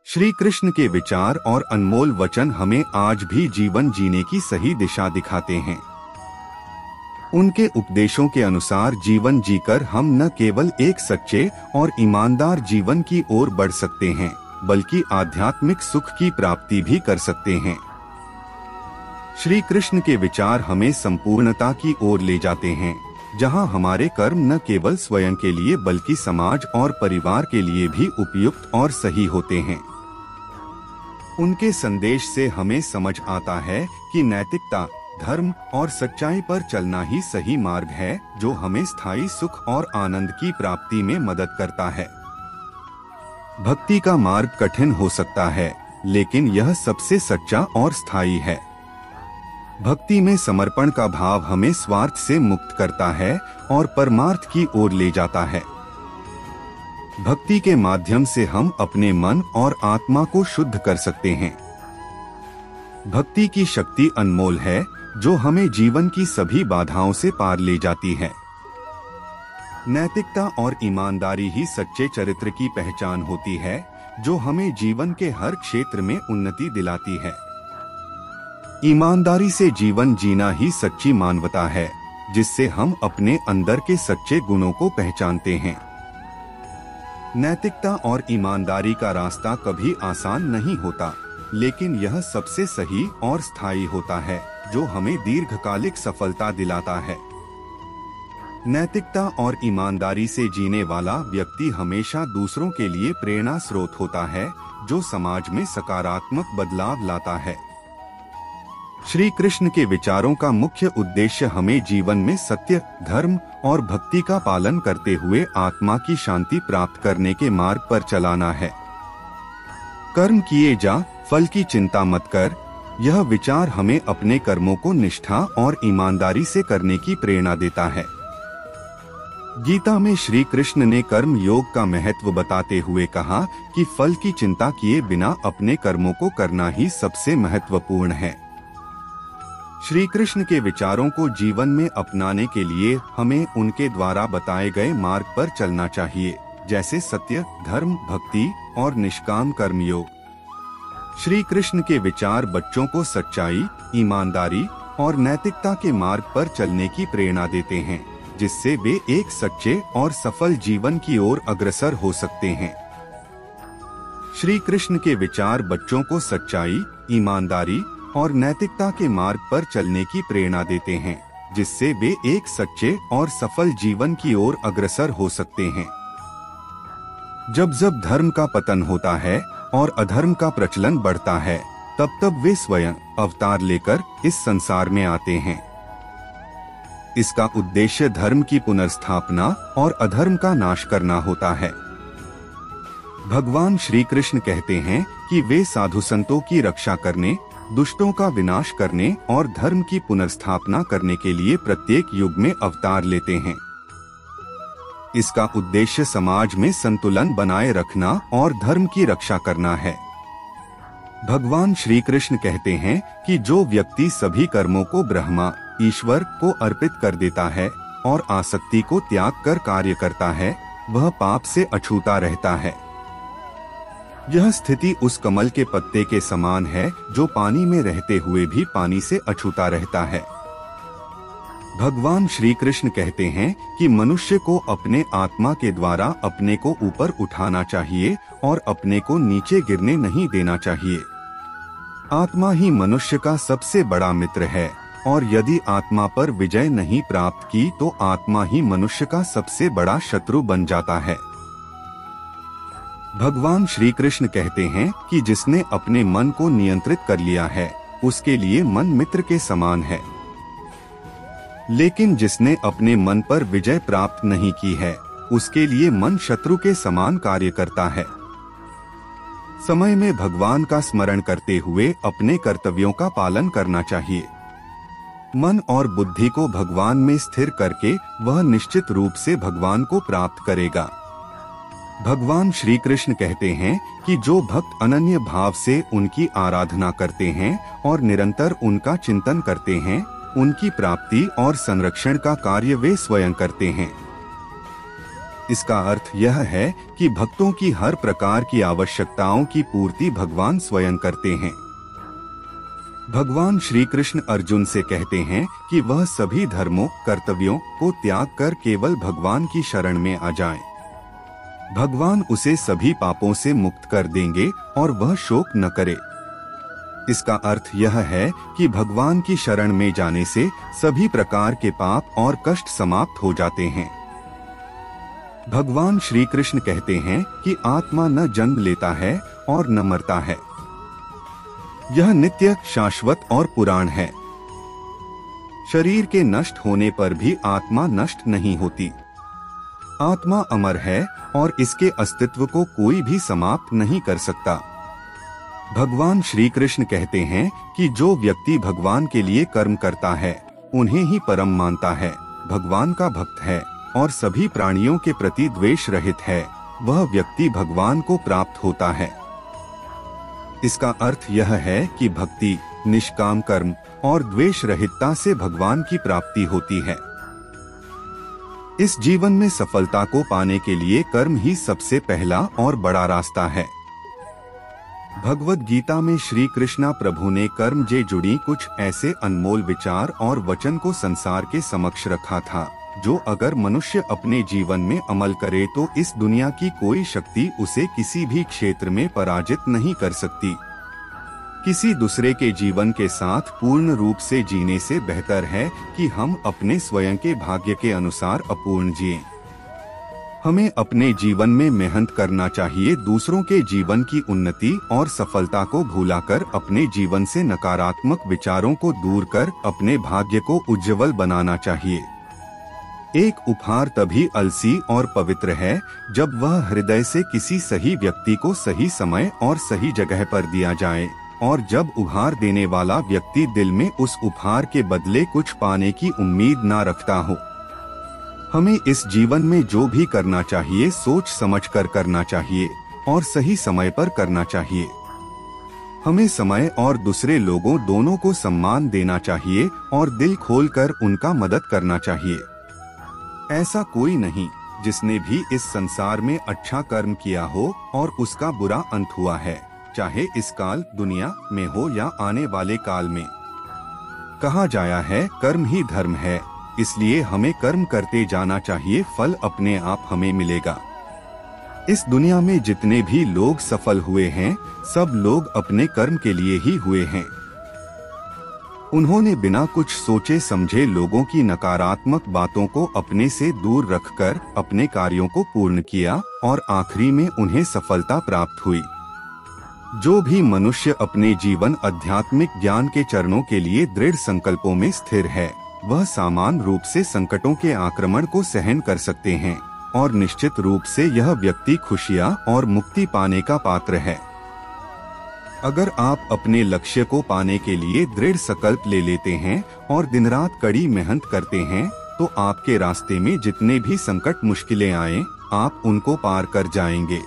श्री कृष्ण के विचार और अनमोल वचन हमें आज भी जीवन जीने की सही दिशा दिखाते हैं। उनके उपदेशों के अनुसार जीवन जीकर हम न केवल एक सच्चे और ईमानदार जीवन की ओर बढ़ सकते हैं, बल्कि आध्यात्मिक सुख की प्राप्ति भी कर सकते हैं। श्री कृष्ण के विचार हमें संपूर्णता की ओर ले जाते हैं, जहां हमारे कर्म न केवल स्वयं के लिए बल्कि समाज और परिवार के लिए भी उपयुक्त और सही होते हैं। उनके संदेश से हमें समझ आता है कि नैतिकता, धर्म और सच्चाई पर चलना ही सही मार्ग है, जो हमें स्थायी सुख और आनंद की प्राप्ति में मदद करता है। भक्ति का मार्ग कठिन हो सकता है, लेकिन यह सबसे सच्चा और स्थायी है। भक्ति में समर्पण का भाव हमें स्वार्थ से मुक्त करता है और परमार्थ की ओर ले जाता है। भक्ति के माध्यम से हम अपने मन और आत्मा को शुद्ध कर सकते हैं। भक्ति की शक्ति अनमोल है, जो हमें जीवन की सभी बाधाओं से पार ले जाती है। नैतिकता और ईमानदारी ही सच्चे चरित्र की पहचान होती है, जो हमें जीवन के हर क्षेत्र में उन्नति दिलाती है। ईमानदारी से जीवन जीना ही सच्ची मानवता है, जिससे हम अपने अंदर के सच्चे गुणों को पहचानते हैं। नैतिकता और ईमानदारी का रास्ता कभी आसान नहीं होता, लेकिन यह सबसे सही और स्थायी होता है, जो हमें दीर्घकालिक सफलता दिलाता है। नैतिकता और ईमानदारी से जीने वाला व्यक्ति हमेशा दूसरों के लिए प्रेरणा स्रोत होता है, जो समाज में सकारात्मक बदलाव लाता है। श्री कृष्ण के विचारों का मुख्य उद्देश्य हमें जीवन में सत्य, धर्म और भक्ति का पालन करते हुए आत्मा की शांति प्राप्त करने के मार्ग पर चलाना है। कर्म किए जा, फल की चिंता मत कर। यह विचार हमें अपने कर्मों को निष्ठा और ईमानदारी से करने की प्रेरणा देता है। गीता में श्री कृष्ण ने कर्म योग का महत्व बताते हुए कहा कि फल की चिंता किए बिना अपने कर्मों को करना ही सबसे महत्वपूर्ण है। श्री कृष्ण के विचारों को जीवन में अपनाने के लिए हमें उनके द्वारा बताए गए मार्ग पर चलना चाहिए, जैसे सत्य, धर्म, भक्ति और निष्काम कर्मयोग। श्री कृष्ण के विचार बच्चों को सच्चाई, ईमानदारी और नैतिकता के मार्ग पर चलने की प्रेरणा देते हैं, जिससे वे एक सच्चे और सफल जीवन की ओर अग्रसर हो सकते हैं। श्री कृष्ण के विचार बच्चों को सच्चाई, ईमानदारी और नैतिकता के मार्ग पर चलने की प्रेरणा देते हैं, जिससे वे एक सच्चे और सफल जीवन की ओर अग्रसर हो सकते हैं। जब जब धर्म का पतन होता है और अधर्म का प्रचलन बढ़ता है, तब तब वे स्वयं अवतार लेकर इस संसार में आते हैं। इसका उद्देश्य धर्म की पुनर्स्थापना और अधर्म का नाश करना होता है। भगवान श्री कृष्ण कहते हैं कि वे साधु संतों की रक्षा करने, दुष्टों का विनाश करने और धर्म की पुनर्स्थापना करने के लिए प्रत्येक युग में अवतार लेते हैं। इसका उद्देश्य समाज में संतुलन बनाए रखना और धर्म की रक्षा करना है। भगवान श्री कृष्ण कहते हैं कि जो व्यक्ति सभी कर्मों को ब्रह्मा, ईश्वर को अर्पित कर देता है और आसक्ति को त्याग कर कार्य करता है, वह पाप से अछूता रहता है। यह स्थिति उस कमल के पत्ते के समान है, जो पानी में रहते हुए भी पानी से अछूता रहता है। भगवान श्री कृष्ण कहते हैं कि मनुष्य को अपने आत्मा के द्वारा अपने को ऊपर उठाना चाहिए और अपने को नीचे गिरने नहीं देना चाहिए। आत्मा ही मनुष्य का सबसे बड़ा मित्र है, और यदि आत्मा पर विजय नहीं प्राप्त की तो आत्मा ही मनुष्य का सबसे बड़ा शत्रु बन जाता है। भगवान श्री कृष्ण कहते हैं कि जिसने अपने मन को नियंत्रित कर लिया है, उसके लिए मन मित्र के समान है। लेकिन जिसने अपने मन पर विजय प्राप्त नहीं की है, उसके लिए मन शत्रु के समान कार्य करता है। समय में भगवान का स्मरण करते हुए अपने कर्तव्यों का पालन करना चाहिए। मन और बुद्धि को भगवान में स्थिर करके वह निश्चित रूप से भगवान को प्राप्त करेगा। भगवान श्री कृष्ण कहते हैं कि जो भक्त अनन्य भाव से उनकी आराधना करते हैं और निरंतर उनका चिंतन करते हैं, उनकी प्राप्ति और संरक्षण का कार्य वे स्वयं करते हैं। इसका अर्थ यह है कि भक्तों की हर प्रकार की आवश्यकताओं की पूर्ति भगवान स्वयं करते हैं। भगवान श्री कृष्ण अर्जुन से कहते हैं कि वह सभी धर्मों कर्तव्यों को त्याग कर केवल भगवान की शरण में आ जाए। भगवान उसे सभी पापों से मुक्त कर देंगे और वह शोक न करे। इसका अर्थ यह है कि भगवान की शरण में जाने से सभी प्रकार के पाप और कष्ट समाप्त हो जाते हैं। भगवान श्री कृष्ण कहते हैं कि आत्मा न जन्म लेता है और न मरता है। यह नित्य, शाश्वत और पुराण है। शरीर के नष्ट होने पर भी आत्मा नष्ट नहीं होती। आत्मा अमर है और इसके अस्तित्व को कोई भी समाप्त नहीं कर सकता। भगवान श्री कृष्ण कहते हैं कि जो व्यक्ति भगवान के लिए कर्म करता है उन्हें ही परम मानता है, भगवान का भक्त है और सभी प्राणियों के प्रति द्वेष रहित है, वह व्यक्ति भगवान को प्राप्त होता है। इसका अर्थ यह है कि भक्ति, निष्काम कर्म और द्वेष रहितता से भगवान की प्राप्ति होती है। इस जीवन में सफलता को पाने के लिए कर्म ही सबसे पहला और बड़ा रास्ता है। भगवद गीता में श्री कृष्णा प्रभु ने कर्म से जुड़ी कुछ ऐसे अनमोल विचार और वचन को संसार के समक्ष रखा था, जो अगर मनुष्य अपने जीवन में अमल करे तो इस दुनिया की कोई शक्ति उसे किसी भी क्षेत्र में पराजित नहीं कर सकती। किसी दूसरे के जीवन के साथ पूर्ण रूप से जीने से बेहतर है कि हम अपने स्वयं के भाग्य के अनुसार अपूर्ण जिएं। हमें अपने जीवन में मेहनत करना चाहिए, दूसरों के जीवन की उन्नति और सफलता को भुलाकर अपने जीवन से नकारात्मक विचारों को दूर कर अपने भाग्य को उज्जवल बनाना चाहिए। एक उपहार तभी अलसी और पवित्र है जब वह हृदय से किसी सही व्यक्ति को सही समय और सही जगह पर दिया जाए, और जब उपहार देने वाला व्यक्ति दिल में उस उपहार के बदले कुछ पाने की उम्मीद ना रखता हो। हमें इस जीवन में जो भी करना चाहिए सोच समझकर करना चाहिए और सही समय पर करना चाहिए। हमें समय और दूसरे लोगों दोनों को सम्मान देना चाहिए और दिल खोलकर उनका मदद करना चाहिए। ऐसा कोई नहीं जिसने भी इस संसार में अच्छा कर्म किया हो और उसका बुरा अंत हुआ है, चाहे इस काल दुनिया में हो या आने वाले काल में। कहा जाया है कर्म ही धर्म है, इसलिए हमें कर्म करते जाना चाहिए, फल अपने आप हमें मिलेगा। इस दुनिया में जितने भी लोग सफल हुए हैं सब लोग अपने कर्म के लिए ही हुए हैं। उन्होंने बिना कुछ सोचे समझे लोगों की नकारात्मक बातों को अपने से दूर रखकर अपने कार्यों को पूर्ण किया और आखिरी में उन्हें सफलता प्राप्त हुई। जो भी मनुष्य अपने जीवन आध्यात्मिक ज्ञान के चरणों के लिए दृढ़ संकल्पों में स्थिर है, वह सामान्य रूप से संकटों के आक्रमण को सहन कर सकते हैं और निश्चित रूप से यह व्यक्ति खुशियां और मुक्ति पाने का पात्र है। अगर आप अपने लक्ष्य को पाने के लिए दृढ़ संकल्प ले लेते हैं और दिन रात कड़ी मेहनत करते हैं, तो आपके रास्ते में जितने भी संकट मुश्किलें आए, आप उनको पार कर जाएंगे।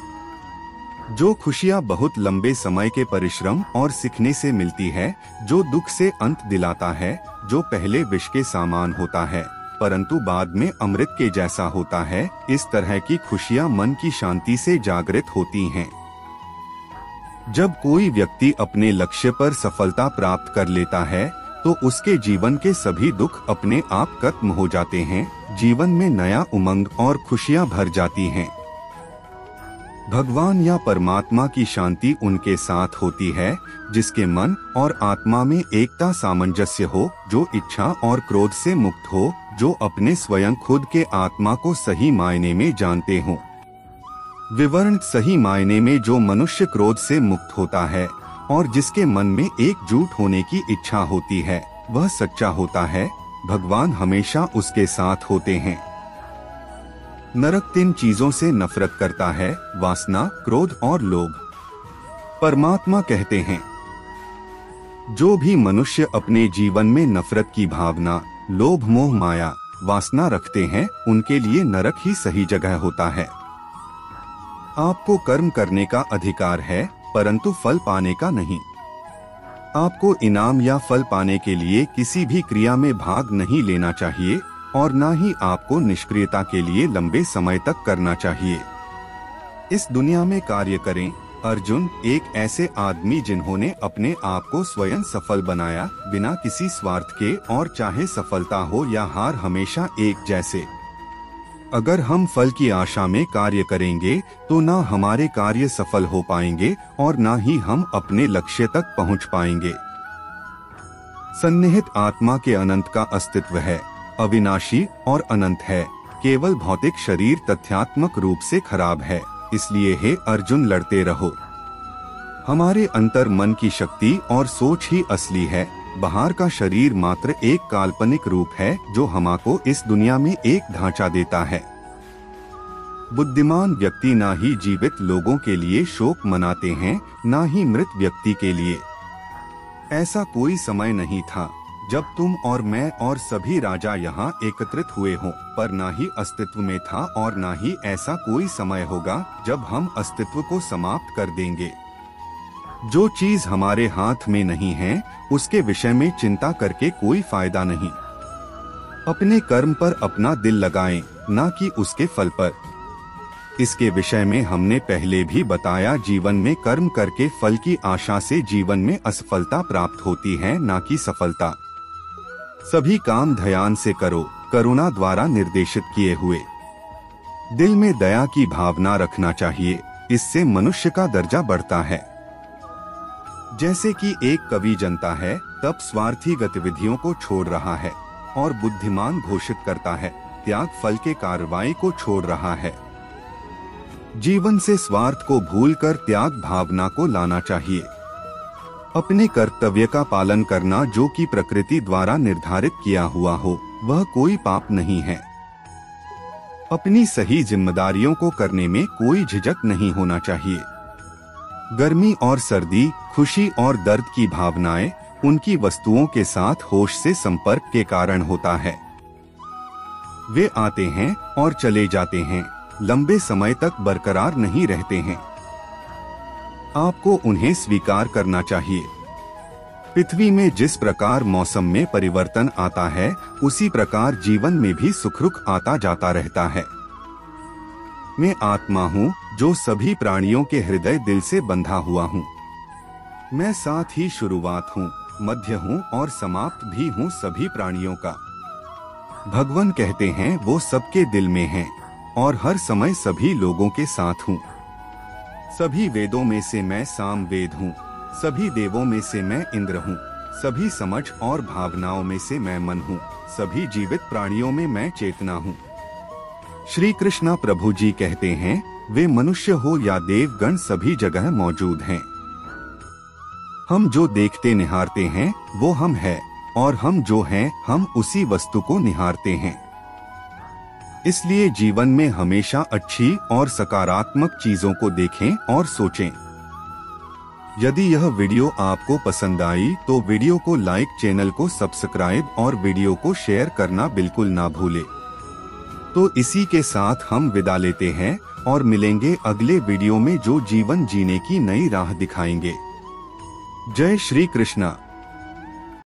जो खुशियां बहुत लंबे समय के परिश्रम और सीखने से मिलती है, जो दुख से अंत दिलाता है, जो पहले विष के समान होता है परंतु बाद में अमृत के जैसा होता है, इस तरह की खुशियां मन की शांति से जागृत होती हैं। जब कोई व्यक्ति अपने लक्ष्य पर सफलता प्राप्त कर लेता है तो उसके जीवन के सभी दुख अपने आप खत्म हो जाते हैं, जीवन में नया उमंग और खुशियां भर जाती हैं। भगवान या परमात्मा की शांति उनके साथ होती है जिसके मन और आत्मा में एकता सामंजस्य हो, जो इच्छा और क्रोध से मुक्त हो, जो अपने स्वयं खुद के आत्मा को सही मायने में जानते हों। विवरण सही मायने में जो मनुष्य क्रोध से मुक्त होता है और जिसके मन में एकजुट होने की इच्छा होती है, वह सच्चा होता है। भगवान हमेशा उसके साथ होते हैं। नरक 3 चीजों से नफरत करता है, वासना, क्रोध और लोभ। परमात्मा कहते हैं, जो भी मनुष्य अपने जीवन में नफरत की भावना, लोभ, मोह, माया, वासना रखते हैं, उनके लिए नरक ही सही जगह होता है। आपको कर्म करने का अधिकार है परंतु फल पाने का नहीं। आपको इनाम या फल पाने के लिए किसी भी क्रिया में भाग नहीं लेना चाहिए, और न ही आपको निष्क्रियता के लिए लंबे समय तक करना चाहिए। इस दुनिया में कार्य करें। अर्जुन एक ऐसे आदमी जिन्होंने अपने आप को स्वयं सफल बनाया, बिना किसी स्वार्थ के, और चाहे सफलता हो या हार हमेशा एक जैसे। अगर हम फल की आशा में कार्य करेंगे तो न हमारे कार्य सफल हो पाएंगे और न ही हम अपने लक्ष्य तक पहुंच पाएंगे। सन्निहित आत्मा के अनंत का अस्तित्व है, अविनाशी और अनंत है। केवल भौतिक शरीर तथ्यात्मक रूप से खराब है। इसलिए हे अर्जुन, लड़ते रहो। हमारे अंतर मन की शक्ति और सोच ही असली है। बाहर का शरीर मात्र एक काल्पनिक रूप है जो हमको इस दुनिया में एक ढांचा देता है। बुद्धिमान व्यक्ति ना ही जीवित लोगों के लिए शोक मनाते हैं, ना ही मृत व्यक्ति के लिए। ऐसा कोई समय नहीं था जब तुम और मैं और सभी राजा यहाँ एकत्रित हुए हों, पर ना ही अस्तित्व में था और ना ही ऐसा कोई समय होगा जब हम अस्तित्व को समाप्त कर देंगे। जो चीज हमारे हाथ में नहीं है उसके विषय में चिंता करके कोई फायदा नहीं। अपने कर्म पर अपना दिल लगाएं, ना कि उसके फल पर। इसके विषय में हमने पहले भी बताया, जीवन में कर्म करके फल की आशा से जीवन में असफलता प्राप्त होती है, ना कि सफलता। सभी काम ध्यान से करो, करुणा द्वारा निर्देशित किए हुए। दिल में दया की भावना रखना चाहिए, इससे मनुष्य का दर्जा बढ़ता है। जैसे कि एक कवि जनता है तब स्वार्थी गतिविधियों को छोड़ रहा है, और बुद्धिमान घोषित करता है त्याग फल के कार्रवाई को छोड़ रहा है। जीवन से स्वार्थ को भूलकर त्याग भावना को लाना चाहिए। अपने कर्तव्य का पालन करना, जो कि प्रकृति द्वारा निर्धारित किया हुआ हो, वह कोई पाप नहीं है। अपनी सही जिम्मेदारियों को करने में कोई झिझक नहीं होना चाहिए। गर्मी और सर्दी, खुशी और दर्द की भावनाएं उनकी वस्तुओं के साथ होश से संपर्क के कारण होता है। वे आते हैं और चले जाते हैं, लंबे समय तक बरकरार नहीं रहते हैं। आपको उन्हें स्वीकार करना चाहिए। पृथ्वी में जिस प्रकार मौसम में परिवर्तन आता है, उसी प्रकार जीवन में भी सुख-दुख आता जाता रहता है। मैं आत्मा हूँ जो सभी प्राणियों के हृदय दिल से बंधा हुआ हूँ। मैं साथ ही शुरुआत हूँ, मध्य हूँ और समाप्त भी हूँ सभी प्राणियों का। भगवान कहते हैं वो सबके दिल में हैं और हर समय सभी लोगों के साथ हूँ। सभी वेदों में से मैं साम वेद हूँ, सभी देवों में से मैं इंद्र हूँ, सभी समझ और भावनाओं में से मैं मन हूँ, सभी जीवित प्राणियों में मैं चेतना हूँ। श्री कृष्णा प्रभु जी कहते हैं, वे मनुष्य हो या देवगण सभी जगह मौजूद हैं। हम जो देखते निहारते हैं वो हम हैं, और हम जो हैं हम उसी वस्तु को निहारते हैं। इसलिए जीवन में हमेशा अच्छी और सकारात्मक चीजों को देखें और सोचें। यदि यह वीडियो आपको पसंद आई तो वीडियो को लाइक, चैनल को सब्सक्राइब और वीडियो को शेयर करना बिल्कुल ना भूले। तो इसी के साथ हम विदा लेते हैं और मिलेंगे अगले वीडियो में, जो जीवन जीने की नई राह दिखाएंगे। जय श्री कृष्णा।